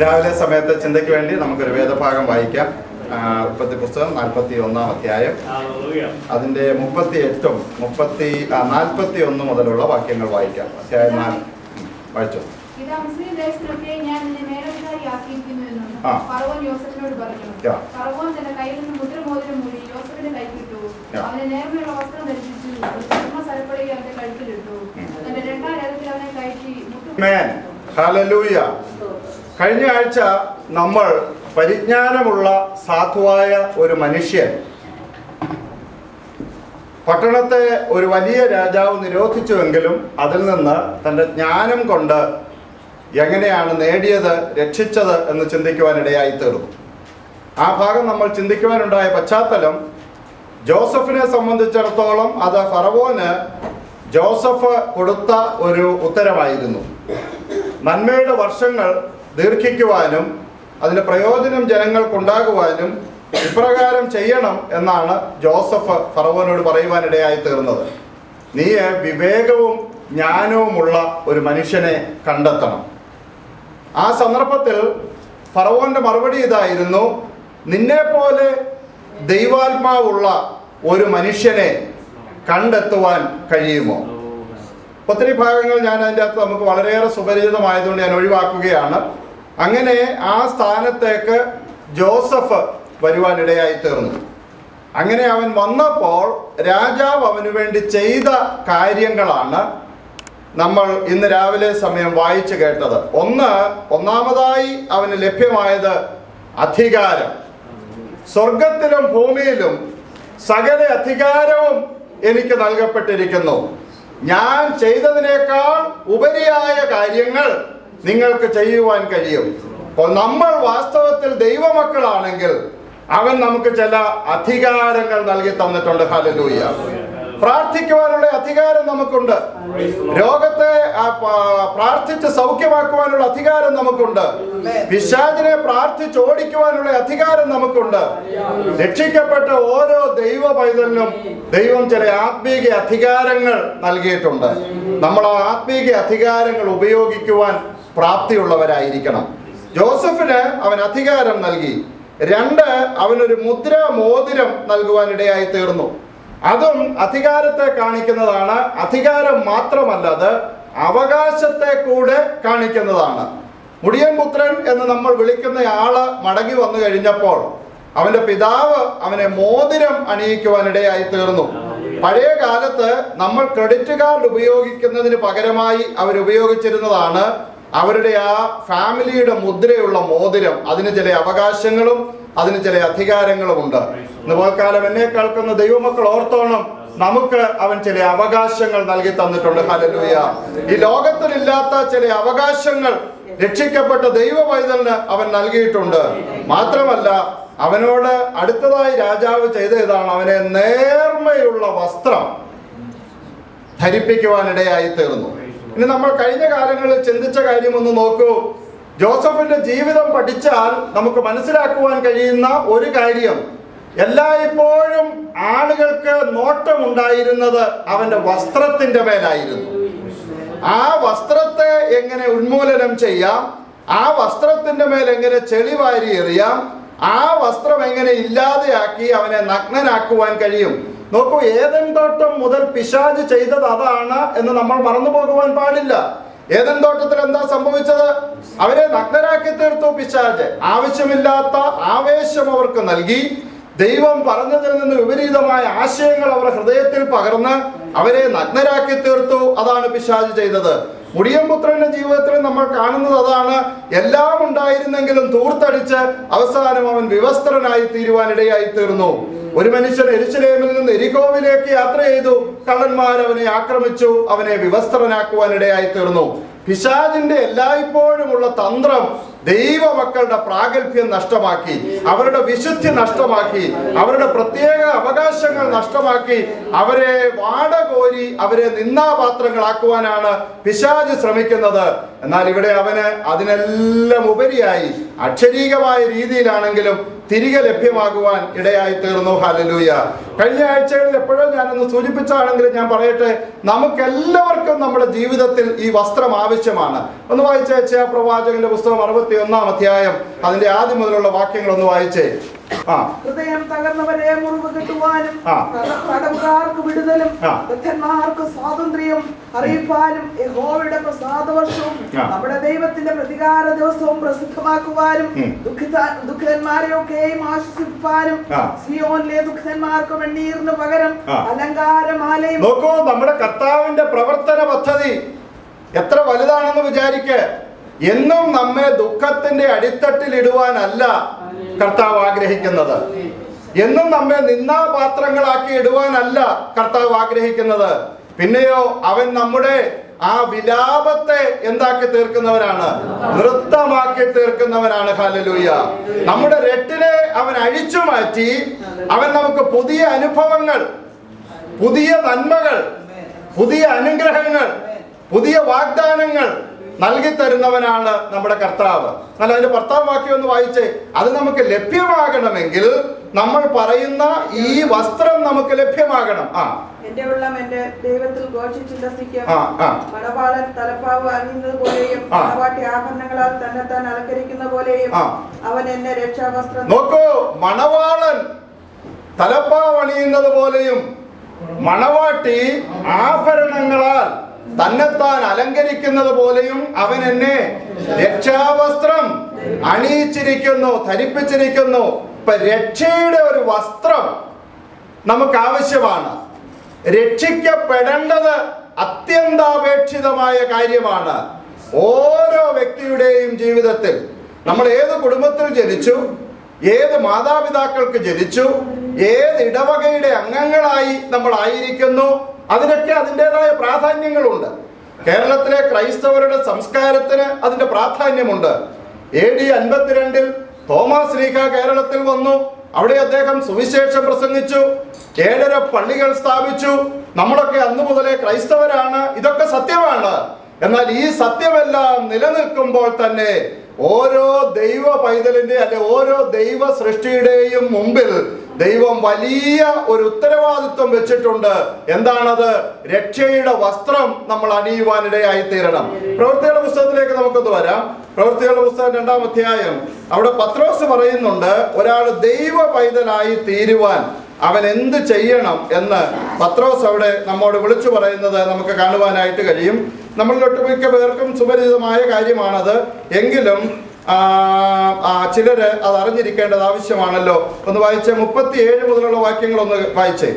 രാവിലെ സമയത്ത് ചിന്തയ്ക്ക് വേണ്ടി നമുക്കൊരു വേദഭാഗം വായിക്കാം. ഉൽപ്പത്തി പുസ്തകം 41-ാം അധ്യായം, അതിൻ്റെ 38-ഉം 41 മുതലുള്ള വാക്യങ്ങൾ വായിക്കാം. അധ്യായം 4 വായിച്ചു. ഹല്ലേലൂയ. കഴിഞ്ഞ ആഴ്ച നമ്മൾ പരിജ്ഞാനമുള്ള സാധുവായ ഒരു മനുഷ്യൻ പട്ടണത്തെ ഒരു വലിയ രാജാവ് നിരോധിച്ചുവെങ്കിലും അതിൽ നിന്ന് തൻ്റെ ജ്ഞാനം കൊണ്ട് എങ്ങനെയാണ് നേടിയത്, രക്ഷിച്ചത് എന്ന് ചിന്തിക്കുവാനിടയായി തീർന്നു. ആ ഭാഗം നമ്മൾ ചിന്തിക്കുവാനുണ്ടായ പശ്ചാത്തലം ജോസഫിനെ സംബന്ധിച്ചിടത്തോളം അത് ഫറവോന് ജോസഫ് കൊടുത്ത ഒരു ഉത്തരമായിരുന്നു. നന്മയുടെ വർഷങ്ങൾ ദീർഘിക്കുവാനും അതിൻ്റെ പ്രയോജനം ജനങ്ങൾക്കുണ്ടാകുവാനും ഇപ്രകാരം ചെയ്യണം എന്നാണ് ജോസഫ് ഫറവോനോട് പറയുവാനിടയായി തീർന്നത്. നീ വിവേകവും ജ്ഞാനവുമുള്ള ഒരു മനുഷ്യനെ കണ്ടെത്തണം. ആ സന്ദർഭത്തിൽ ഫറവോന്റെ മറുപടി ഇതായിരുന്നു: നിന്നെപ്പോലെ ദൈവാത്മാവുള്ള ഒരു മനുഷ്യനെ കണ്ടെത്തുവാൻ കഴിയുമോ? ഒത്തിരി ഭാഗങ്ങൾ ഞാൻ അതിൻ്റെ അകത്ത് നമുക്ക് വളരെയേറെ സുപരിചിതമായതുകൊണ്ട് ഞാൻ ഒഴിവാക്കുകയാണ്. അങ്ങനെ ആ സ്ഥാനത്തേക്ക് ജോസഫ് വരുവാനിടയായി തീർന്നു. അങ്ങനെ അവൻ വന്നപ്പോൾ രാജാവ് അവന് വേണ്ടി ചെയ്ത കാര്യങ്ങളാണ് നമ്മൾ ഇന്ന് രാവിലെ സമയം വായിച്ചു കേട്ടത്. ഒന്നാമതായി അവന് ലഭ്യമായത് അധികാരം. സ്വർഗത്തിലും ഭൂമിയിലും സകല അധികാരവും എനിക്ക് നൽകപ്പെട്ടിരിക്കുന്നു. ഞാൻ ചെയ്തതിനേക്കാൾ ഉപരിയായ കാര്യങ്ങൾ നിങ്ങൾക്ക് ചെയ്യുവാൻ കഴിയും. അപ്പോൾ നമ്മൾ വാസ്തവത്തിൽ ദൈവമക്കളാണെങ്കിൽ അവൻ നമുക്ക് ചില അധികാരങ്ങൾ നൽകി തന്നിട്ടുണ്ട്. ഹല്ലേലൂയ. പ്രാർത്ഥിക്കുവാനുള്ള അധികാരം നമുക്കുണ്ട്. രോഗത്തെ പ്രാർത്ഥിച്ച് സൗഖ്യമാക്കുവാനുള്ള അധികാരം നമുക്കുണ്ട്. പിശാചിനെ പ്രാർത്ഥിച്ച് ഓടിക്കുവാനുള്ള അധികാരം നമുക്കുണ്ട്. രക്ഷിക്കപ്പെട്ട ഓരോ ദൈവ പൈതലിനും ദൈവം ചില ആത്മീക അധികാരങ്ങൾ നൽകിയിട്ടുണ്ട്. നമ്മൾ ആ ആത്മീക അധികാരങ്ങൾ ഉപയോഗിക്കുവാൻ പ്രാപ്തിയുള്ളവരായിരിക്കണം. ജോസഫിന് അവൻ അധികാരം നൽകി. 2, അവനൊരു മോതിരം നൽകുവാനിടയായി തീർന്നു. അതും അധികാരത്തെ കാണിക്കുന്നതാണ്. അധികാരം മാത്രമല്ല, അത് അവകാശത്തെ കൂടെ കാണിക്കുന്നതാണ്. മുടിയൻ പുത്രൻ എന്ന് നമ്മൾ വിളിക്കുന്ന ആള് മടങ്ങി വന്നു കഴിഞ്ഞപ്പോൾ അവന്റെ പിതാവ് അവനെ മോതിരം അണിയിക്കുവാനിടയായി തീർന്നു. പഴയ കാലത്ത് നമ്മൾ ക്രെഡിറ്റ് കാർഡ് ഉപയോഗിക്കുന്നതിന് പകരമായി അവരുപയോഗിച്ചിരുന്നതാണ് അവരുടെ ആ ഫാമിലിയുടെ മുദ്രയുള്ള മോതിരം. അതിന് ചില അവകാശങ്ങളും അതിന് ചില അധികാരങ്ങളുമുണ്ട്. ഇന്ന് പോൽക്കാലം എന്നെ കേൾക്കുന്ന ദൈവമക്കൾ ഓർത്തോണം, നമുക്ക് അവൻ ചില അവകാശങ്ങൾ നൽകി തന്നിട്ടുണ്ട്. ഹല്ലേലൂയ. ഈ ലോകത്തിലില്ലാത്ത ചില അവകാശങ്ങൾ രക്ഷിക്കപ്പെട്ട ദൈവ പൈതലിന് അവൻ നൽകിയിട്ടുണ്ട്. മാത്രമല്ല, അവനോട് അടുത്തതായി രാജാവ് ചെയ്ത ഇതാണ്: അവനെ നേർമയുള്ള വസ്ത്രം ധരിപ്പിക്കുവാനിടയായി തീർന്നു. ഇനി നമ്മൾ കഴിഞ്ഞ കാലങ്ങളിൽ ചിന്തിച്ച കാര്യം ഒന്ന് നോക്കൂ. ജോസഫിന്റെ ജീവിതം പഠിച്ചാൽ നമുക്ക് മനസ്സിലാക്കുവാൻ കഴിയുന്ന ഒരു കാര്യം, എല്ലായ്പ്പോഴും ആളുകൾക്ക് നോട്ടമുണ്ടായിരുന്നത് അവന്റെ വസ്ത്രത്തിന്റെ മേലായിരുന്നു. ആ വസ്ത്രത്തെ എങ്ങനെ ഉന്മൂലനം ചെയ്യാം, ആ വസ്ത്രത്തിന്റെ മേൽ എങ്ങനെ ചെളി വാരി എറിയാം, ആ വസ്ത്രം എങ്ങനെ ഇല്ലാതെയാക്കി അവനെ നഗ്നനാക്കുവാൻ കഴിയും. നോക്കൂ, ഏദൻ തോട്ടം മുതൽ പിശാച് ചെയ്തത് അതാണ് എന്ന് നമ്മൾ മറന്നു പോകുവാൻ പാടില്ല. ഏദൻ തോട്ടത്തിൽ എന്താ സംഭവിച്ചത്? അവരെ നഗ്നരാക്കി തീർത്തു പിശാച്. ആവശ്യമില്ലാത്ത ആവേശം അവർക്ക് നൽകി. ദൈവം പറഞ്ഞതിൽ നിന്ന് വിപരീതമായ ആശയങ്ങൾ അവർ ഹൃദയത്തിൽ പകർന്ന് അവരെ നഗ്നരാക്കി തീർത്തു. അതാണ് പിശാച് ചെയ്തത്. മുടിയൻ പുത്രന്റെ ജീവിതത്തിൽ നമ്മൾ കാണുന്നത് അതാണ്. എല്ലാം ഉണ്ടായിരുന്നെങ്കിലും ധൂർത്തടിച്ച് അവസാനം അവൻ വിവസ്ത്രനായി തീരുവാനിടയായി തീർന്നു. ഒരു മനുഷ്യൻ യെരൂശലേമിൽ നിന്ന് എരികോവിലേക്ക് യാത്ര ചെയ്തു. കള്ളന്മാർ അവനെ ആക്രമിച്ചു, അവനെ വിവസ്ത്രനാക്കുവാനിടയായി തീർന്നു. പിശാചിന്റെ എല്ലായ്പ്പോഴുമുള്ള തന്ത്രം ദൈവമക്കളുടെ പ്രാഗൽഭ്യം നഷ്ടമാക്കി, അവരുടെ വിശുദ്ധി നഷ്ടമാക്കി, അവരുടെ പ്രത്യേക അവകാശങ്ങൾ നഷ്ടമാക്കി, അവരെ വാടകോരി അവരെ നിന്ദാപാത്രങ്ങളാക്കുവാനാണ് പിശാച് ശ്രമിക്കുന്നത്. എന്നാൽ ഇവിടെ അവന് അതിനെല്ലാം ഉപരിയായി അക്ഷരീകമായ രീതിയിലാണെങ്കിലും തിരികെ ലഭ്യമാകുവാൻ ഇടയായി തീർന്നു. ഹല്ലേലൂയ. കഴിഞ്ഞ ആഴ്ചകളിൽ എപ്പോഴും ഞാനൊന്ന് സൂചിപ്പിച്ചാണെങ്കിലും ഞാൻ പറയട്ടെ, നമുക്കെല്ലാവർക്കും നമ്മുടെ ജീവിതത്തിൽ ഈ വസ്ത്രം ആവശ്യമാണ്. ഒന്ന് വായിച്ചേ, യെശയ്യാ പ്രവാചകന്റെ പുസ്തകം 61-ാം അധ്യായം അതിന്റെ ആദ്യം മുതലുള്ള വാക്യങ്ങൾ ഒന്ന് വായിച്ചേ. ഹൃദയം തകർന്നവരെ മുറിവ് കെട്ടുവാനും തടവുകാർക്ക് വിടുതലും വൃദ്ധന്മാർക്ക് സ്വാതന്ത്ര്യം അറിയിപ്പാനും യഹോവയുടെ പ്രസാദവർഷവും നമ്മുടെ ദൈവത്തിന്റെ പ്രതികാര ദിവസവും പ്രസിദ്ധമാക്കുവാനും ദുഃഖിതന്മാരെയൊക്കെയും ആശ്വസിപ്പാനും സിയോനിലെ ദുഃഖിതന്മാർക്ക് വെണ്ണീറിന് പകരം അലങ്കാരമാലയും. നോക്കൂ, നമ്മുടെ കർത്താവിന്റെ പ്രവർത്തന പദ്ധതി എത്ര വലുതാണെന്ന് വിചാരിക്ക്. എന്നും നമ്മെ ദുഃഖത്തിന്റെ അടിത്തട്ടിൽ ഇടുവാനല്ല കർത്താവ് ആഗ്രഹിക്കുന്നത്. എന്നും നമ്മെ നിന്ദാപാത്രങ്ങളാക്കി ഇടുവാനല്ല കർത്താവ് ആഗ്രഹിക്കുന്നത്. പിന്നെയോ അവൻ നമ്മുടെ ആ വിലാപത്തെ എന്താക്കി തീർക്കുന്നവനാണ്? നൃത്തമാക്കി തീർക്കുന്നവനാണ്. ഹല്ലേലൂയ. നമ്മുടെ രട്ടിനെ അവൻ അഴിച്ചു മാറ്റി അവൻ നമുക്ക് പുതിയ അനുഭവങ്ങൾ, പുതിയ നന്മകൾ, പുതിയ അനുഗ്രഹങ്ങൾ, പുതിയ വാഗ്ദാനങ്ങൾ നൽകി തരുന്നവനാണ് നമ്മുടെ കർത്താവ്. അല്ല, അതിന്റെ 10-ാം വാക്യം ഒന്ന് വായിച്ചേ. അത് നമുക്ക് ലഭ്യമാകണമെങ്കിൽ നമ്മൾ പറയുന്ന ഈ വസ്ത്രം നമുക്ക് ലഭ്യമാകണം. എന്റെ ഉള്ളം എന്റെ ദൈവത്തിൽ ഘോഷിച്ചുല്ലസിക്കും. മണവാളൻ തലപ്പാവ് അണിയുന്നത് പോലെയും മണവാട്ടി ആഭരണങ്ങളാൽ തന്നെത്താൻ അലങ്കരിക്കുന്ന പോലെയും അവൻ എന്നെ രക്ഷാവസ്ത്രം. നോക്കൂ, മണവാളൻ തലപ്പാവ് അണിയുന്നത് പോലെയും മണവാട്ടി ആഭരണങ്ങളാൽ തന്നെത്താൻ അലങ്കരിക്കുന്നത് പോലെയും അവൻ എന്നെ രക്ഷാവസ്ത്രം അണിയിച്ചിരിക്കുന്നു, ധരിപ്പിച്ചിരിക്കുന്നു. ഇപ്പൊ രക്ഷയുടെ ഒരു വസ്ത്രം നമുക്ക് ആവശ്യമാണ്. രക്ഷിക്കപ്പെടേണ്ടത് അത്യന്താപേക്ഷിതമായ കാര്യമാണ്. ഓരോ വ്യക്തിയുടെയും ജീവിതത്തിൽ നമ്മൾ ഏത് കുടുംബത്തിൽ ജനിച്ചു, ഏത് മാതാപിതാക്കൾക്ക് ജനിച്ചു, ഏത് ഇടവകയുടെ അംഗങ്ങളായി നമ്മൾ ആയിരിക്കുന്നു, അതിനൊക്കെ അതിൻ്റെതായ പ്രാധാന്യങ്ങളുണ്ട്. കേരളത്തിലെ ക്രൈസ്തവരുടെ സംസ്കാരത്തിന് അതിന്റെ പ്രാധാന്യമുണ്ട്. AD 52 തോമസ് ശ്ലീഹ കേരളത്തിൽ വന്നു. അവിടെ അദ്ദേഹം സുവിശേഷം പ്രസംഗിച്ചു, 7 പള്ളികൾ സ്ഥാപിച്ചു. നമ്മളൊക്കെ അന്നു മുതലേ ക്രൈസ്തവരാണ്. ഇതൊക്കെ സത്യമാണ്. എന്നാൽ ഈ സത്യമെല്ലാം നിലനിൽക്കുമ്പോൾ തന്നെ ഓരോ ദൈവ പൈതലിന്റെ അല്ലെ ഓരോ ദൈവ സൃഷ്ടിയുടെയും മുമ്പിൽ ദൈവം വലിയ ഒരു ഉത്തരവാദിത്വം വെച്ചിട്ടുണ്ട്. എന്താണത്? രക്ഷയുടെ വസ്ത്രം നമ്മൾ അണിയുവാനിടയായി തീരണം. പ്രവൃത്തികളുടെ പുസ്തകത്തിലേക്ക് നമുക്കൊന്ന് വരാം. പ്രവൃത്തികളുടെ പുസ്തകം 2-ാം അധ്യായം. അവിടെ പത്രോസ് പറയുന്നുണ്ട്, ഒരാൾ ദൈവ പൈതലായി തീരുവാൻ അവൻ എന്ത് ചെയ്യണം എന്ന് പത്രോസ് അവിടെ നമ്മോട് വിളിച്ചു പറയുന്നത് നമുക്ക് കാണുവാനായിട്ട് കഴിയും. നമ്മൾ ഒട്ടുമിക്ക പേർക്കും സുപരിചിതമായ കാര്യമാണത്. എങ്കിലും ചിലര് അത് അറിഞ്ഞിരിക്കേണ്ടത് ആവശ്യമാണല്ലോ. ഒന്ന് വായിച്ചേ, 37 മുതലുള്ള വാക്യങ്ങൾ ഒന്ന് വായിച്ചേ.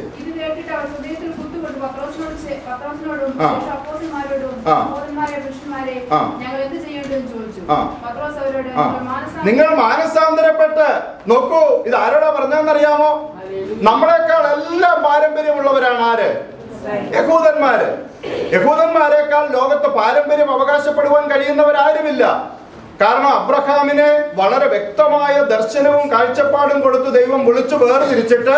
നിങ്ങൾ മാനസാന്തരപ്പെട്ട് നോക്കൂ. ഇത് ആരോടാ പറഞ്ഞെന്നറിയാമോ? നമ്മളെക്കാൾ എല്ലാം പാരമ്പര്യമുള്ളവരാണ്. ആര്? യഹൂദന്മാര്. യഹൂദന്മാരെക്കാൾ ലോകത്ത് പാരമ്പര്യം അവകാശപ്പെടുവാൻ കഴിയുന്നവരാരുമില്ല. കാരണം അബ്രഹാമിനെ വളരെ വ്യക്തമായ ദർശനവും കാഴ്ചപ്പാടും കൊടുത്ത് ദൈവം വിളിച്ചു വേർതിരിച്ചിട്ട്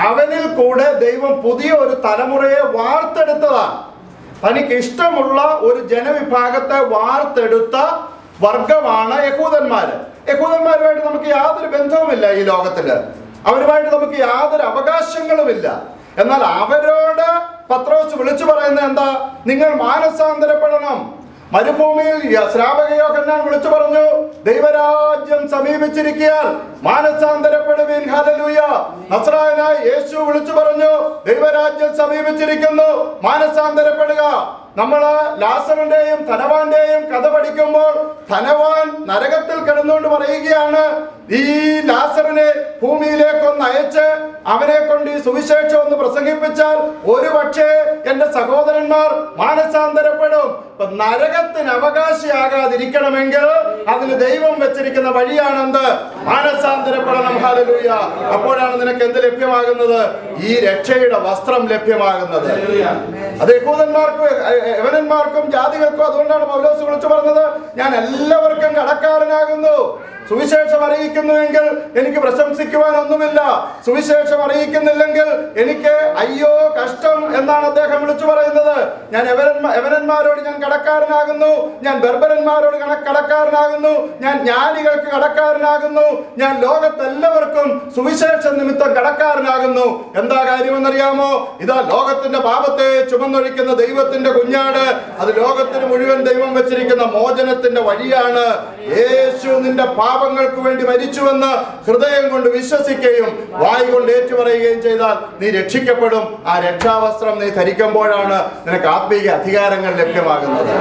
അവനിൽ കൂടെ ദൈവം പുതിയ ഒരു തലമുറയെ വാർത്തെടുത്തതാണ്. തനിക്ക് ഇഷ്ടമുള്ള ഒരു ജനവിഭാഗത്തെ വാർത്തെടുത്ത വർഗമാണ് യഹൂദന്മാര്. യഹൂദന്മാരുമായിട്ട് നമുക്ക് യാതൊരു ബന്ധവുമില്ല ഈ ലോകത്തില്. അവരുമായിട്ട് നമുക്ക് യാതൊരു അവകാശങ്ങളുമില്ല. എന്നാൽ അവരോട് പത്രോസ് വിളിച്ചു പറയുന്നത് എന്താ? നിങ്ങൾ മാനസാന്തരപ്പെടണം. മരുഭൂമിയിൽ ശ്രാവക യോഹന്നാൻ വിളിച്ചു പറഞ്ഞു, ദൈവരാജ്യം സമീപിച്ചിരിക്കാൻ മാനസാന്തരപ്പെടുവിൻ. ഹല്ലേലൂയ. നസ്രായനായ യേശു വിളിച്ചു പറഞ്ഞു, ദൈവരാജ്യം സമീപിച്ചിരിക്കുന്നു, മാനസാന്തരപ്പെടുക. നമ്മള് ലാസറിന്റെയും ധനവാന്റെയും കഥ പഠിക്കുമ്പോൾ ധനവാൻ നരകത്തിൽ കിടന്നുകൊണ്ട് പറയുകയാണ്, ഈ ലാസറിനെ ഭൂമിയിലേക്കൊന്ന് അയച്ച് അവനെ കൊണ്ട് ഈ സുവിശേഷം ഒന്ന് പ്രസംഗിപ്പിച്ചാൽ ഒരു പക്ഷേ എന്റെ സഹോദരന്മാർ മാനസാന്തരപ്പെടും. നരകത്തിന് അവകാശിയാകാതിരിക്കണമെങ്കിൽ അതിന് ദൈവം വെച്ചിരിക്കുന്ന വഴിയാണെന്ത്? മാനസാന്തരപ്പെടണം. ഹല്ലേലൂയ. അപ്പോഴാണ് നിനക്ക് എന്ത് ലഭ്യമാകുന്നത്? ഈ രക്ഷയുടെ വസ്ത്രം ലഭ്യമാകുന്നത്. അത് യഹൂദന്മാർക്കും യവനന്മാർക്കും ജാതികൾക്കും. അതുകൊണ്ടാണ് പൗലോസ് വിളിച്ചു പറഞ്ഞത്, ഞാൻ എല്ലാവർക്കും കടക്കാരനാകുന്നു. സുവിശേഷം അറിയിക്കുന്നുവെങ്കിൽ എനിക്ക് പ്രശംസിക്കുവാൻ ഒന്നുമില്ല, സുവിശേഷം അറിയിക്കുന്നില്ലെങ്കിൽ എനിക്ക് അയ്യോ കഷ്ടം എന്നാണ് അദ്ദേഹം വിളിച്ചു പറയുന്നത്. ഞാൻ യവനന്മാരോട് ഞാൻ കടക്കാരനാകുന്നു, ഞാൻ ബർബരന്മാരോട് കടക്കാരനാകുന്നു, ഞാൻ ജ്ഞാനികൾക്ക് കടക്കാരനാകുന്നു, ഞാൻ ലോകത്തെല്ലാവർക്കും സുവിശേഷ നിമിത്തം കടക്കാരനാകുന്നു. എന്താ കാര്യമെന്നറിയാമോ? ഇതാ ലോകത്തിന്റെ പാപത്തെ ചുമന്നൊഴിക്കുന്ന ദൈവത്തിന്റെ കുഞ്ഞാട്. അത് ലോകത്തിന് മുഴുവൻ ദൈവം വെച്ചിരിക്കുന്ന മോചനത്തിന്റെ വഴിയാണ്. യേശു നിന്റെ പാപങ്ങൾക്ക് വേണ്ടി മരിച്ചുവെന്ന് ഹൃദയം കൊണ്ട് വിശ്വസിക്കുകയും വായ് കൊണ്ട് ഏറ്റുപറയുകയും ചെയ്താൽ നീ രക്ഷിക്കപ്പെടും. ആ രക്ഷാവസ്ത്രം നീ ധരിക്കുമ്പോഴാണ് നിനക്ക് ആത്മീയ അധികാരങ്ങൾ ലഭ്യമാകുന്നത്,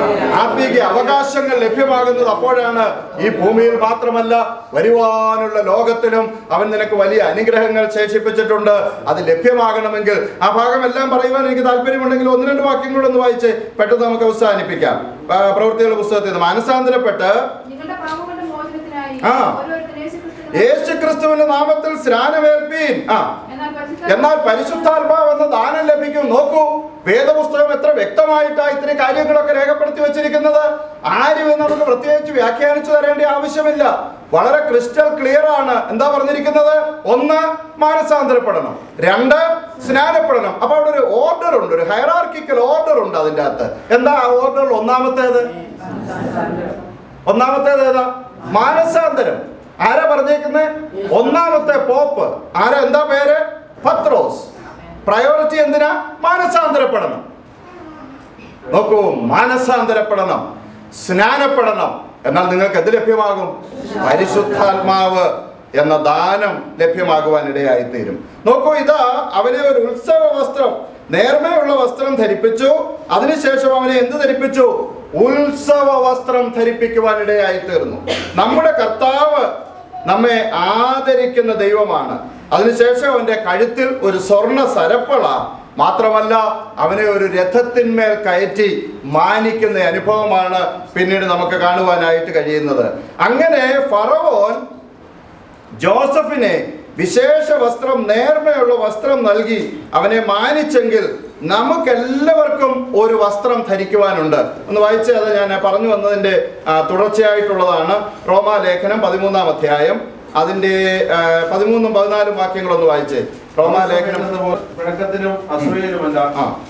ആത്മീയ അവകാശങ്ങൾ ലഭ്യമാകുന്നത്. അപ്പോഴാണ് ഈ ഭൂമിയിൽ മാത്രമല്ല വരുവാനുള്ള ലോകത്തിലും അവൻ നിനക്ക് വലിയ അനുഗ്രഹങ്ങൾ ശേഷിപ്പിച്ചിട്ടുണ്ട്. അത് ലഭ്യമാകണമെങ്കിൽ ആ ഭാഗമെല്ലാം പറയുവാൻ എനിക്ക് താല്പര്യമുണ്ടെങ്കിൽ 1-2 വാക്യങ്ങളൊന്ന് വായിച്ച് പെട്ടെന്ന് നമുക്ക് അവസാനിപ്പിക്കാം. പ്രവൃത്തികളുടെ പുസ്തകത്തിൽ നിന്ന് മാനസാന്തരപ്പെട്ട് യേശുക്രിസ്തുവിന്റെ നാമത്തിൽ സ്നാനമേൽപ്പീൻ, എന്നാൽ പരിശുദ്ധാത്മാവ് എന്ന ദാനം ലഭിക്കും. നോക്കൂ, വേദപുസ്തകം എത്ര വ്യക്തമായിട്ടാണ് ഇത്രയും കാര്യങ്ങളൊക്കെ രേഖപ്പെടുത്തി വെച്ചിരിക്കുന്നത്. ആരും നമുക്ക് പ്രത്യേകിച്ച് വ്യാഖ്യാനിച്ചു തരേണ്ട ആവശ്യമില്ല. വളരെ ക്രിസ്റ്റൽ ക്ലിയർ ആണ്. എന്താ പറഞ്ഞിരിക്കുന്നത്? 1 മാനസാന്തരപ്പെടണം, 2 സ്നാനപ്പെടണം. അപ്പൊ അവിടെ ഒരു ഓർഡർ ഉണ്ട്, ഒരു ഹൈറാർക്കിക്കൽ ഓർഡർ ഉണ്ട് അതിൻ്റെ അകത്ത്. എന്താ ആ ഓർഡറിൽ ഒന്നാമത്തേത് ഏതാ? മാനസാന്തരം. ആരാ പറഞ്ഞേക്കുന്നത്? ഒന്നാമത്തെ പോപ്പ് ആരാ? എന്താ പേര്? പത്രോസ്. പ്രയോറിറ്റി എന്തിനാ? മാനസാന്തരപ്പെടണം. നോക്കൂ, മാനസാന്തരപ്പെടണം, സ്നാനപ്പെടണം. എന്നാൽ നിങ്ങൾക്ക് എന്ത് ലഭ്യമാകും? പരിശുദ്ധാത്മാവ് എന്ന ദാനം ലഭ്യമാകുവാൻ ഇടയായിത്തീരും. നോക്കൂ, ഇതാ അവനെ ഒരു ഉത്സവ വസ്ത്രം, നേർമയുള്ള വസ്ത്രം ധരിപ്പിച്ചു. അതിനുശേഷം അവനെ എന്ത് ധരിപ്പിച്ചു? ഉത്സവ വസ്ത്രം ധരിപ്പിക്കുവാൻ ഇടയായി തീർന്നു. നമ്മുടെ കർത്താവ് നമ്മെ ആദരിക്കുന്ന ദൈവമാണ്. അതിനുശേഷം അവന്റെ കഴുത്തിൽ ഒരു സ്വർണ്ണ സരപ്പള, മാത്രമല്ല അവനെ ഒരു രഥത്തിന്മേൽ കയറ്റി മാനിക്കുന്ന അനുഭവമാണ് പിന്നീട് നമുക്ക് കാണുവാനായിട്ട് കഴിയുന്നത്. അങ്ങനെ ഫറവോൻ ജോസഫിനെ വിശേഷ വസ്ത്രം, നേർമയുള്ള വസ്ത്രം നൽകി അവനെ മാനിച്ചെങ്കിൽ നമുക്കെല്ലാവർക്കും ഒരു വസ്ത്രം ധരിക്കുവാനുണ്ട്. ഒന്ന് വായിച്ച്, അത് ഞാൻ പറഞ്ഞു വന്നതിൻ്റെ തുടർച്ചയായിട്ടുള്ളതാണ്. റോമാലേഖനം 13-ാം അധ്യായം അതിൻ്റെ 13-14 വാക്യങ്ങളൊന്ന് വായിച്ച്. റോമാലേഖനം പിണക്കത്തിനും അസൂയയിലുമല്ല,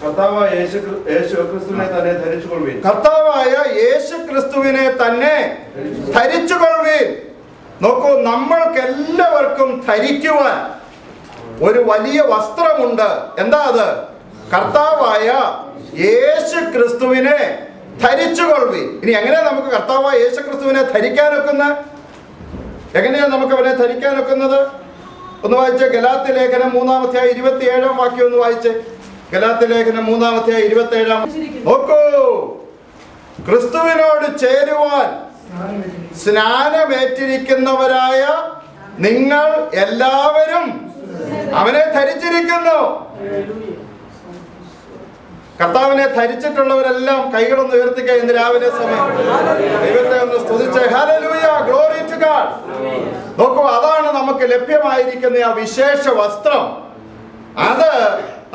കർത്താവായ യേശുക്രിസ്തുവിനെ തന്നെ ധരിച്ചുകൊള്ളുവീൻ. കർത്താവായ യേശുക്രിസ്തുവിനെ തന്നെ ധരിച്ചുകൊള്ളുവീൻ. നോക്കൂ, നമ്മൾക്ക് എല്ലാവർക്കും ധരിക്കുവാൻ ഒരു വലിയ വസ്ത്രമുണ്ട്. എന്താ അത്? കർത്താവായ യേശുക്രിസ്തുവിനെ ധരിച്ചുകൊള്ളുവീൻ. ഇനി എങ്ങനെയാ നമുക്ക് കർത്താവായ യേശുക്രിസ്തുവിനെ ധരിക്കാനൊക്കുന്ന? എങ്ങനെയാണ് നമുക്ക് അവനെ ധരിക്കാനൊക്കുന്നത്? ഒന്ന് വായിച്ച് ഗലാത്യ ലേഖനം 3-ാം അധ്യായം 27-ാം വാക്യം ഒന്ന് വായിച്ച്. ഗലാത്യ ലേഖനം 3-ാം അധ്യായം 27-ാം. നോക്കൂ, ക്രിസ്തുവിനോട് ചേരുവാൻ സ്നാനമേറ്റിരിക്കുന്നവരായ നിങ്ങൾ എല്ലാവരും അവനെ ധരിച്ചിരിക്കുന്നു. കർത്താവിനെ ധരിച്ചിട്ടുള്ളവരെല്ലാം കൈകളൊന്ന് ഉയർത്തിക്കുക. ഇന്ന് രാവിലെ സമയം ദൈവത്തെ ഒന്ന് സ്തുതിച്ച് ഹല്ലേലൂയ, ഗ്ലോറി ടു ഗോഡ്. നോക്കൂ, അതാണ് നമുക്ക് ലഭ്യമായിരിക്കുന്ന ആ വിശേഷ വസ്ത്രം. അത്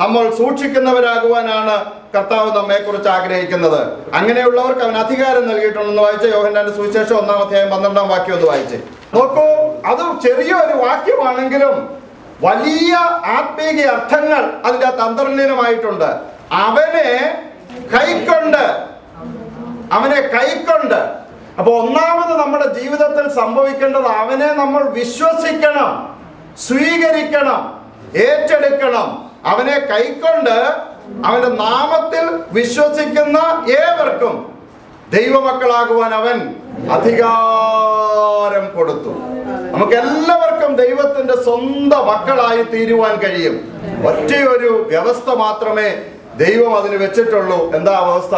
നമ്മൾ സൂക്ഷിക്കുന്നവരാകുവാനാണ് കർത്താവ് നമ്മെ കുറിച്ച് ആഗ്രഹിക്കുന്നത്. അങ്ങനെയുള്ളവർക്ക് അവൻ അധികാരം നൽകിയിട്ടുണ്ടെന്ന് വായിച്ച യോഹന്നാന്റെ സുവിശേഷം 1-ാം അധ്യായം 12-ാം വാക്യം ഒന്ന് വായിച്ച് നോക്കൂ. അത് ചെറിയൊരു വാക്യമാണെങ്കിലും വലിയ ആത്മീയ അർത്ഥങ്ങൾ അതിൻ്റെ അകത്ത് അന്തർലീനമായിട്ടുണ്ട്. അവനെ കൈക്കൊണ്ട്. അപ്പൊ ഒന്നാമത് നമ്മുടെ ജീവിതത്തിൽ സംഭവിക്കേണ്ടത് അവനെ നമ്മൾ വിശ്വസിക്കണം, സ്വീകരിക്കണം, ഏറ്റെടുക്കണം. അവനെ കൈക്കൊണ്ട് അവന്റെ നാമത്തിൽ വിശ്വസിക്കുന്ന ഏവർക്കും ദൈവമക്കളാകുവാൻ അവൻ അധികാരം കൊടുത്തു. നമുക്ക് എല്ലാവർക്കും ദൈവത്തിന്റെ സ്വന്തം മക്കളായി തീരുവാൻ കഴിയും. ഒറ്റയൊരു വ്യവസ്ഥ മാത്രമേ ദൈവം അതിന് വെച്ചിട്ടുള്ളൂ. എന്താ അവസ്ഥ?